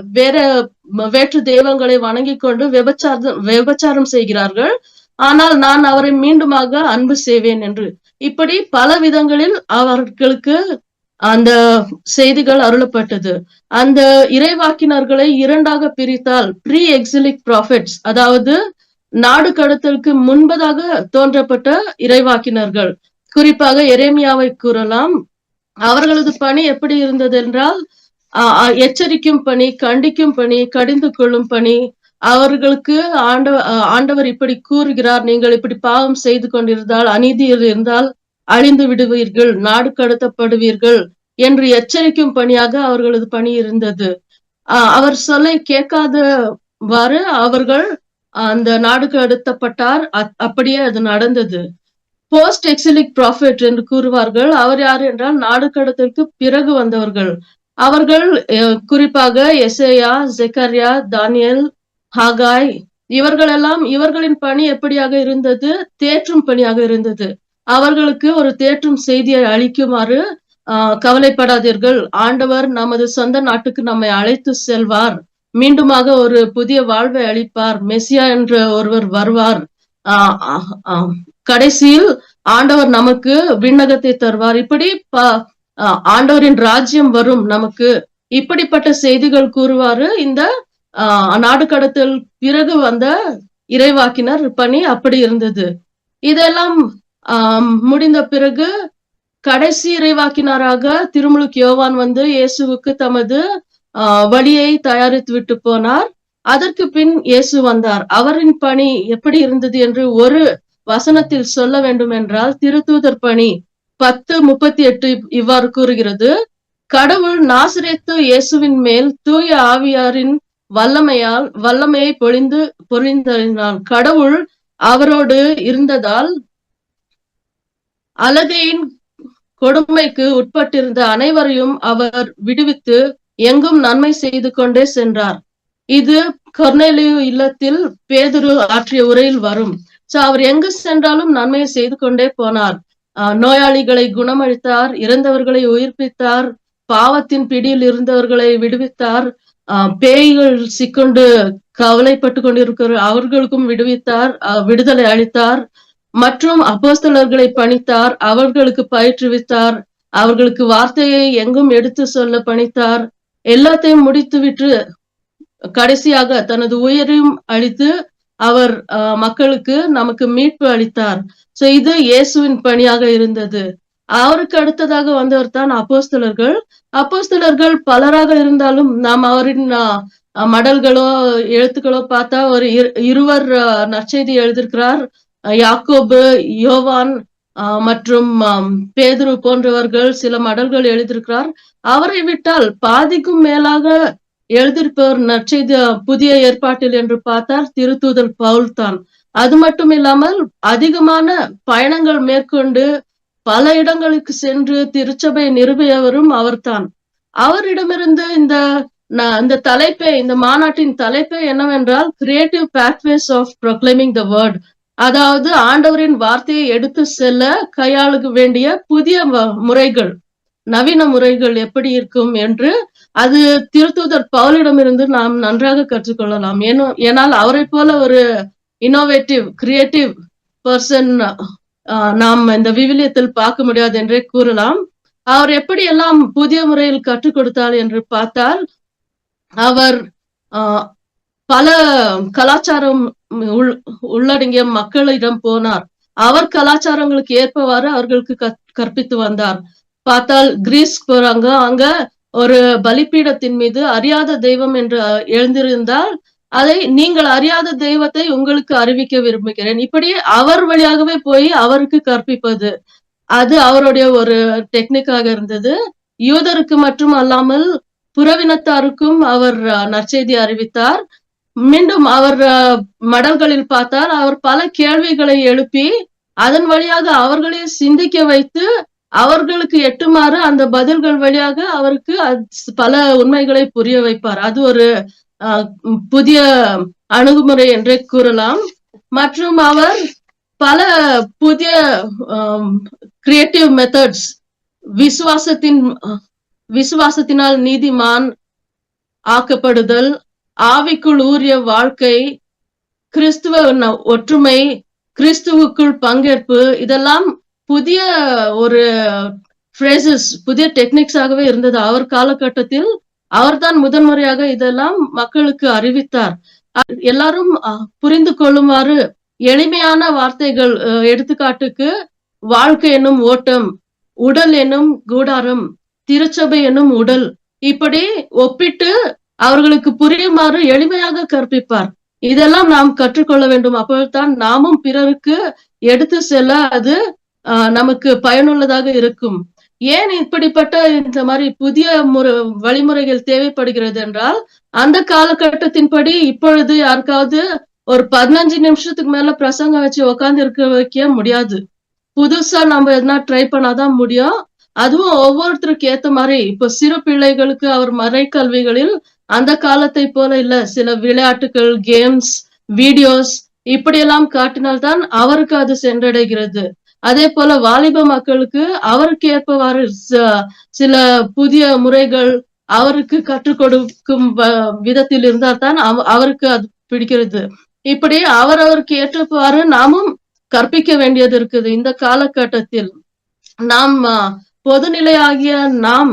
வேற்று தெய்வங்களை வணங்கி கொண்டு விபச்சாரம் செய்கிறார்கள், ஆனால் நான் அவரை மீண்டுமாக அன்பு செய்வேன் என்று. இப்படி பல விதங்களில் அவர்களுக்கு அந்த செய்திகள் அருளப்பட்டது. அந்த இறைவாக்கினர்களை 2ஆக பிரித்தால், ப்ரீ எக்ஸிலிக் ப்ராஃபெட்ஸ், அதாவது நாடு கடத்தலுக்கு முன்பதாக தோன்றப்பட்ட இறைவாக்கினர்கள், குறிப்பாக எரேமியாவை கூறலாம். அவர்களது பணி எப்படி இருந்தது என்றால், எச்சரிக்கும் பணி, கண்டிக்கும் பணி, கடிந்து கொள்ளும் பணி. அவர்களுக்கு ஆண்டவர் இப்படி கூறுகிறார், நீங்கள் இப்படி பாவம் செய்து கொண்டிருந்தால், அநீதியில் இருந்தால் அழிந்து விடுவீர்கள், நாடு கடத்தப்படுவீர்கள் என்று எச்சரிக்கும் பணியாக அவர்களது பணி இருந்தது. அவர் சொல்லை கேட்காதவாறு அவர்கள் அந்த நாடு கடத்தப்பட்டார். அப்படியே அது நடந்தது. போஸ்ட் எக்ஸிலிக் ப்ராஃபெட் என்று கூறுவார்கள். அவர் யார் என்றால், நாடு கடத்தலுக்கு பிறகு வந்தவர்கள். அவர்கள் குறிப்பாக எசேயா, ஜெக்கரியா, தானியல், ஹாகாய், இவர்களின் பணி எப்படியாக இருந்தது? தேற்றும் பணியாக இருந்தது. அவர்களுக்கு ஒரு தேற்றும் செய்தியை அளிக்குமாறு, கவலைப்படாதீர்கள், ஆண்டவர் நமது சொந்த நாட்டுக்கு நம்மை அழைத்து செல்வார், மீண்டுமாக ஒரு புதிய வாழ்வை அளிப்பார், மெசியா என்ற ஒருவர் வருவார், கடைசியில் ஆண்டவர் நமக்கு விண்ணகத்தை தருவார், இப்படி ஆண்டவரின் ராஜ்யம் வரும் நமக்கு இப்படிப்பட்ட செய்திகள் கூறுவாரு. இந்த நாடு கடத்தல் பிறகு வந்த இறைவாக்கினர் பணி அப்படி இருந்தது. இதெல்லாம் முடிந்த பிறகு கடைசி இறைவாக்கினராக திருமுழுக்கு யோவான் வந்து இயேசுவுக்கு தமது வழியை தயாரித்து விட்டு போனார். அதற்கு பின் இயேசு வந்தார். அவரின் பணி எப்படி இருந்தது என்று ஒரு வசனத்தில் சொல்ல வேண்டும் என்றால், திருத்தூதர் பணி 10:38 இவ்வாறு கூறுகிறது: கடவுள் நாசரேத்து இயேசுவின் மேல் தூய ஆவியாரின் வல்லமையை பொழிந்ததினால் கடவுள் அவரோடு இருந்ததால் அலகையின் கொடுமைக்கு உட்பட்டிருந்த அனைவரையும் அவர் விடுவித்து எங்கும் நன்மை செய்து கொண்டே சென்றார். இது கொர்நேலியு இல்லத்தில் பேதுரு ஆற்றிய உரையில் வரும். சோ அவர் எங்கு சென்றாலும் நன்மையை செய்து கொண்டே போனார். நோயாளிகளை குணமளித்தார், இறந்தவர்களை உயிர்ப்பித்தார், பாவத்தின் பிடியில் இருந்தவர்களை விடுவித்தார், பேய்கள் சிக்கொண்டு கவலைப்பட்டு கொண்டிருக்கிற அவர்களுக்கும் விடுதலை அளித்தார், மற்றும் அப்போஸ்தலர்களை பணித்தார், அவர்களுக்கு பயிற்றுவித்தார், அவர்களுக்கு வார்த்தையை எங்கும் எடுத்து சொல்ல பணித்தார். எல்லாத்தையும் முடித்துவிட்டு கடைசியாக தனது உயிரையும் அளித்து அவர் மக்களுக்கு நமக்கு மீட்பு அளித்தார். சோ இது இயேசுவின் பணியாக இருந்தது. அவருக்கு அடுத்ததாக வந்தவர் தான் அப்போஸ்தலர்கள். அப்போஸ்தலர்கள் பலராக இருந்தாலும் நாம் அவரின் மடல்களோ எழுத்துக்களோ பார்த்தா ஒரு இருவர் நற்செய்தி எழுதியிருக்கிறார். யாக்கோபு, யோவான் மற்றும் பேதுரு போன்றவர்கள் சில மடல்கள் எழுதியிருக்கிறார். அவரை விட்டால் பாதிக்கும் மேலாக எழுதியிருப்பவர் நற்செய்தி புதிய ஏற்பாட்டில் என்று பார்த்தால் திருத்தூதர் பவுல் தான். அது மட்டும் இல்லாமல் அதிகமான பயணங்கள் மேற்கொண்டு பல இடங்களுக்கு சென்று திருச்சபை நிறுவியவரும் அவர்தான். அவரிடமிருந்து இந்த தலைப்பே, இந்த மாநாட்டின் தலைப்பே என்னவென்றால் creative pathways of proclaiming the word, அதாவது ஆண்டவரின் வார்த்தையை எடுத்து செல்ல கையாள வேண்டிய புதிய முறைகள், நவீன முறைகள் எப்படி இருக்கும் என்று அது திருத்தூதர் பவுலிடமிருந்து நாம் நன்றாக கற்றுக்கொள்ளலாம். ஏனால் அவரை போல ஒரு இன்னோவேட்டிவ் கிரியேட்டிவ் பர்சன் நாம் இந்த விவிலியத்தில் பார்க்க முடியாது என்றே கூறலாம். அவர் எப்படி எல்லாம் புதிய முறையில் கற்றுக் கொடுத்தார் என்று பார்த்தால், அவர் பல கலாச்சாரம் உள்ளடங்கிய மக்களிடம் போனார். அவர் கலாச்சாரங்களுக்கு ஏற்பவாறு அவர்களுக்கு கற்பித்து வந்தார். பார்த்தால் கிரீஸ் போறாங்க, அங்க ஒரு பலிபீடத்தின் மீது அறியாத தெய்வம் என்று எழுந்திருந்தால் அதை நீங்கள் அறியாத தெய்வத்தை உங்களுக்கு அறிவிக்க விரும்புகிறேன், இப்படி அவர் வழியாகவே போய் அவருக்கு கற்பிப்பது, அது அவருடைய ஒரு டெக்னிக்காக இருந்தது. யூதருக்கு மட்டும் அல்லாமல் புறவினத்தாருக்கும் அவர் நற்செய்தி அறிவித்தார். மீண்டும் அவர் மடல்களில் பார்த்தால் அவர் பல கேள்விகளை எழுப்பி அதன் வழியாக அவர்களே சிந்திக்க வைத்து அவர்களுக்கு எட்டுமாறு அந்த பதில்கள் வழியாக அவருக்கு பல உண்மைகளை புரிய வைப்பார். அது ஒரு புதிய அணுகுமுறை என்றே கூறலாம். மற்றும் அவர் பல புதிய கிரியேட்டிவ் மெத்தட்ஸ், விசுவாசத்தினால் நீதிமான் ஆக்கப்படுதல், ஆவிக்குள் ஊறிய வாழ்க்கை, கிறிஸ்துவ ஒற்றுமை, கிறிஸ்துவுக்குள் பங்கேற்பு, இதெல்லாம் புதிய ஒரு ஃப்ரேசஸ், புதிய டெக்னிக்ஸாகவே இருந்தது. அவர் காலகட்டத்தில் அவர்தான் முதன்முறையாக இதெல்லாம் மக்களுக்கு அறிவித்தார். எல்லாரும் புரிந்து கொள்ளுமாறு எளிமையான வார்த்தைகள், எடுத்துக்காட்டுக்கு வாழ்க்கை என்னும் ஓட்டம், உடல் என்னும் கூடாரம், திருச்சபை என்னும் உடல், இப்படி ஒப்பிட்டு அவர்களுக்கு புரியுமாறு எளிமையாக கற்பிப்பார். இதெல்லாம் நாம் கற்றுக்கொள்ள வேண்டும். அப்போதுதான் நாமும் பிறருக்கு எடுத்து செல்ல அது நமக்கு பயனுள்ளதாக இருக்கும். ஏன் இப்படிப்பட்ட இந்த மாதிரி புதிய வழிமுறைகள் தேவைப்படுகிறது என்றால், அந்த காலகட்டத்தின்படி இப்பொழுது யாருக்காவது ஒரு 15 நிமிஷத்துக்கு மேல பிரசங்கம் வச்சு உட்கார்ந்து இருக்க வைக்க முடியாது. புதுசா நம்ம எதனா ட்ரை பண்ணாதான் முடியும். அதுவும் ஒவ்வொருத்தருக்கு ஏத்த மாதிரி. இப்ப சிறு பிள்ளைகளுக்கு அவர் மறைக்கல்விகளில் அந்த காலத்தை போல இல்ல, சில விளையாட்டுகள், கேம்ஸ், வீடியோஸ் இப்படியெல்லாம் காட்டினால்தான் அவருக்கு அது சென்றடைகிறது. அதே போல வாலிப மக்களுக்கு அவருக்கு ஏற்பவாறு சில புதிய முறைகள் அவருக்கு கற்றுக் கொடுக்கும் விதத்தில் இருந்தால் தான் அவருக்கு அது பிடிக்கிறது. இப்படி அவருக்கு ஏற்றவாறு நாமும் கற்பிக்க வேண்டியது இருக்குது. இந்த காலகட்டத்தில் நாம் பொதுநிலை ஆகிய நாம்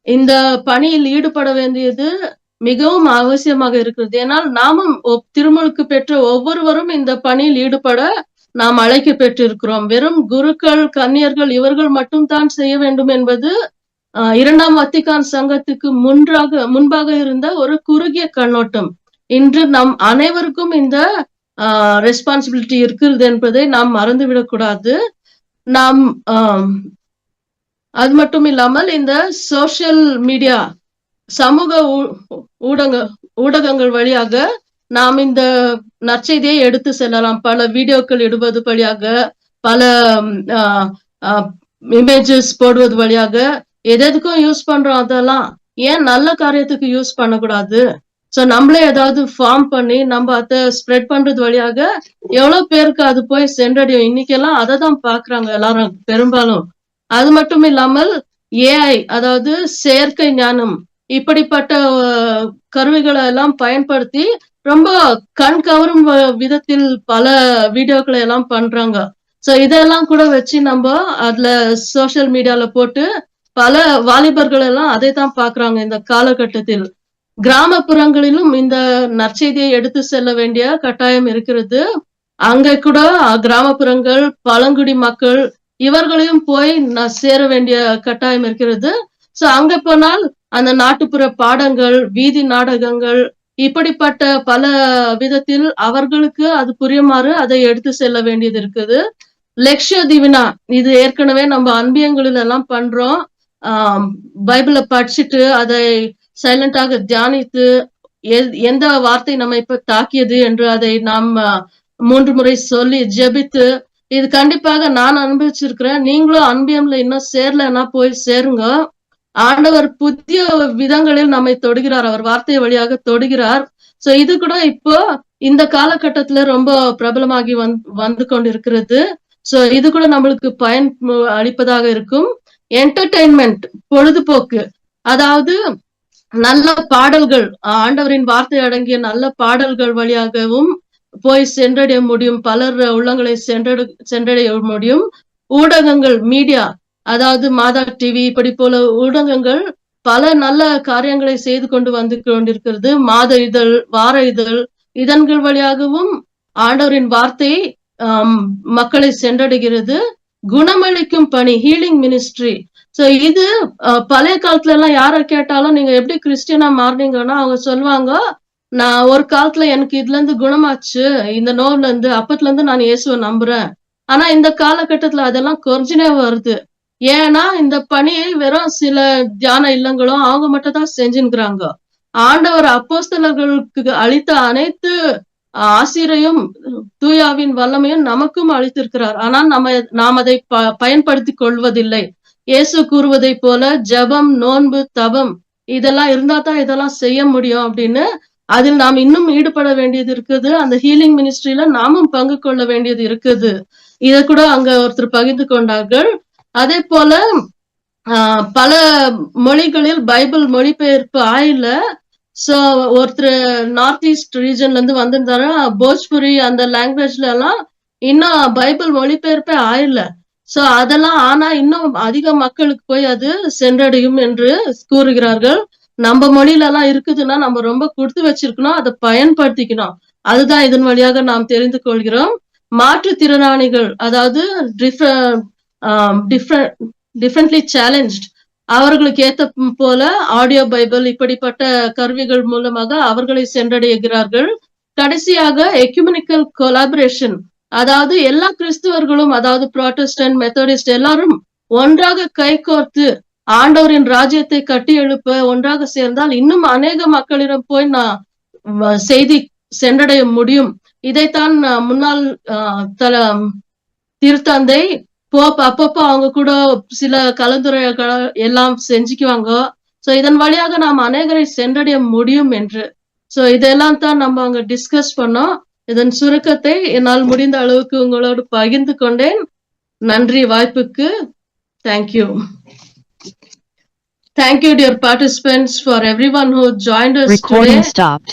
இந்த பணியில் ஈடுபட வேண்டியது மிகவும் அவசியமாக இருக்கிறது. ஏனால் நாமும் திருமுழுக்கு பெற்ற ஒவ்வொருவரும் இந்த பணியில் ஈடுபட நாம் அழைக்க பெற்றிருக்கிறோம். வெறும் குருக்கள், கன்னியர்கள் இவர்கள் மட்டும் தான் செய்ய வேண்டும் என்பது இரண்டாம் வத்திக்கான் சங்கத்துக்கு முன்பாக இருந்த ஒரு குறுகிய கண்ணோட்டம். இன்று நம் அனைவருக்கும் இந்த ரெஸ்பான்சிபிலிட்டி இருக்கிறது என்பதை நாம் மறந்துவிடக் கூடாது. நாம் அது மட்டும் இல்லாமல் இந்த சோசியல் மீடியா, சமூக ஊடகங்கள் வழியாக நாம் இந்த நற்செய்தியை எடுத்து செல்லலாம். பல வீடியோக்கள் இடுவது வழியாக, பல இமேஜஸ் போடுவது வழியாக, எதுக்கும் யூஸ் பண்றோம். அதெல்லாம் ஏன் நல்ல காரியத்துக்கு யூஸ் பண்ணக்கூடாது? சோ நம்மளே ஏதாவது ஃபார்ம் பண்ணி நம்ம அதை ஸ்ப்ரெட் பண்றது வழியாக எவ்வளவு பேருக்கு அது போய் சென்றடையும். இன்னைக்கெல்லாம் அதை தான் பாக்குறாங்க எல்லாரும் பெரும்பாலும். அது மட்டும் இல்லாமல் ஏஐ, அதாவது செயற்கை ஞானம், இப்படிப்பட்ட கருவிகளை எல்லாம் பயன்படுத்தி ரொம்ப கண் கவரும் விதத்தில் பல வீடியோக்களை எல்லாம் பண்றாங்க. சோ இதெல்லாம் கூட வச்சு நம்ம அதுல சோசியல் மீடியால போட்டு பல வாலிபர்கள் எல்லாம் அதை தான் பாக்குறாங்க இந்த காலகட்டத்தில். கிராமப்புறங்களிலும் இந்த நற்செய்தியை எடுத்து செல்ல வேண்டிய கட்டாயம் இருக்கிறது. அங்க கூட கிராமப்புறங்கள், பழங்குடி மக்கள் இவர்களையும் போய் சேர வேண்டிய கட்டாயம் இருக்கிறது. சோ அங்க போனால் அந்த நாட்டுப்புற பாடங்கள், வீதி நாடகங்கள், இப்படிப்பட்ட பல விதத்தில் அவர்களுக்கு அது புரியுமாறு அதை எடுத்து செல்ல வேண்டியது இருக்குது. லெக்ஷிய திவினா, இது ஏற்கனவே நம்ம அன்பியங்களில் எல்லாம் பண்றோம். பைபிளை படிச்சுட்டு அதை சைலண்டாக தியானித்து எந்த வார்த்தை நம்ம இப்ப தாக்கியது என்று அதை நாம் 3 முறை சொல்லி ஜெபித்து, இது கண்டிப்பாக நான் அனுபவிச்சிருக்கிறேன். நீங்களும் அன்பியம்ல இன்னும் சேரலன்னா போய் சேருங்க. ஆண்டவர் புதிய விதங்களில் நம்மை தொடுகிறார், அவர் வார்த்தை வழியாக தொடுகிறார். சோ இது கூட இப்போ இந்த காலகட்டத்துல ரொம்ப பிரபலமாகி வந்து கொண்டிருக்கிறது. சோ இது கூட நம்மளுக்கு பயன் அளிப்பதாக இருக்கும். என்டர்டெயின்மெண்ட், பொழுதுபோக்கு, அதாவது நல்ல பாடல்கள், ஆண்டவரின் வார்த்தை அடங்கிய நல்ல பாடல்கள் வழியாகவும் போய் சென்றடைய முடியும், பலர் உள்ளங்களை சென்றடைய முடியும். ஊடகங்கள், மீடியா, அதாவது மாதா டிவி இப்படி போல ஊடகங்கள் பல நல்ல காரியங்களை செய்து கொண்டு வந்து கொண்டிருக்கிறது. மாத இதழ், வார இதழ், இதன்கள் வழியாகவும் ஆண்டவரின் வார்த்தை மக்களை சென்றடைகிறது. குணமளிக்கும் பணி, ஹீலிங் மினிஸ்ட்ரி. சோ இது பழைய காலத்துல எல்லாம் யார கேட்டாலும் நீங்க எப்படி கிறிஸ்டியனா மாறினீங்கன்னா அவங்க சொல்லுவாங்க, நான் ஒரு காலத்துல எனக்கு இதுல இருந்து குணமாச்சு, இந்த நோய்ல இருந்து, அப்பத்துல இருந்து நான் இயேசுவை நம்புறேன். ஆனா இந்த காலகட்டத்துல அதெல்லாம் குறைஞ்சினே வருது. ஏன்னா இந்த பணியை வெறும் சில தியான இல்லங்களும் அவங்க மட்டும் தான் செஞ்சுக்கிறாங்க. ஆண்டவர் அப்போஸ்தலர்களுக்கு அளித்த அனைத்து ஆசிரியையும் தூயாவின் வல்லமையும் நமக்கும் அளித்திருக்கிறார். ஆனால் நாம் அதை பயன்படுத்தி கொள்வதில்லை. இயேசு கூறுவதை போல ஜெபம், நோன்பு, தபம் இதெல்லாம் இருந்தா தான் இதெல்லாம் செய்ய முடியும் அப்படின்னு அதில் நாம் இன்னும் ஈடுபட வேண்டியது இருக்குது. அந்த ஹீலிங் மினிஸ்ட்ரியில நாமும் பங்கு கொள்ள வேண்டியது இருக்குது. இத கூட அங்க ஒருத்தர் பகிர்ந்து கொண்டார்கள். அதே போல பல மொழிகளில் பைபிள் மொழிபெயர்ப்பு ஆயில. சோ ஒருத்தர் நார்த் ஈஸ்ட் ரீஜன்ல இருந்து வந்திருந்தாரு. போஜ்புரி அந்த லாங்குவேஜ்ல எல்லாம் இன்னும் பைபிள் மொழிபெயர்ப்பே ஆயில. சோ அதெல்லாம் ஆனா இன்னும் அதிக மக்களுக்கு போய் அது சென்றடையும் என்று கூறுகிறார்கள். நம்ம மொழியில எல்லாம் இருக்குதுன்னா நம்ம ரொம்ப கொடுத்து வச்சிருக்கணும், அதை பயன்படுத்திக்கணும். அதுதான் இதன் வழியாக நாம் தெரிந்து கொள்கிறோம். மாற்றுத்திறனாளிகள், அதாவது டிஃப்ரெண்ட்லி சேலஞ்ச்ட், அவர்களுக்கு ஏத்த போல ஆடியோ பைபிள் இப்படிப்பட்ட கருவிகள் மூலமாக அவர்களை சென்றடைகிறார்கள். கடைசியாக எக்யூமெனிக்கல் கொலாபரேஷன், அதாவது எல்லா கிறிஸ்துவர்களும், அதாவது புராட்டஸ்டன்ட், மெத்தடிஸ்ட் எல்லாரும் ஒன்றாக கைகோர்த்து ஆண்டவரின் ராஜ்யத்தை கட்டி எழுப்ப ஒன்றாக சேர்ந்தால் இன்னும் அநேக மக்களிடம் போய் நான் செய்தி சென்றடைய முடியும். இதைத்தான் முன்னாள் திருத்தந்தை போப் அப்பப்போ அவங்க கூட சில கலந்துரையாடல்களை எல்லாம் செஞ்சுக்குவாங்க. சோ இதன் வழியாக நாம் அநேகரை சென்றடைய முடியும் என்று. சோ இதெல்லாம் தான் நம்ம அங்க டிஸ்கஸ் பண்ணோம். இதன் சுருக்கத்தை என்னால் முடிந்த அளவுக்கு உங்களோடு பகிர்ந்து கொண்டேன். நன்றி வாய்ப்புக்கு. Thank you. Thank you, dear participants, for everyone who joined us Recording today. stopped.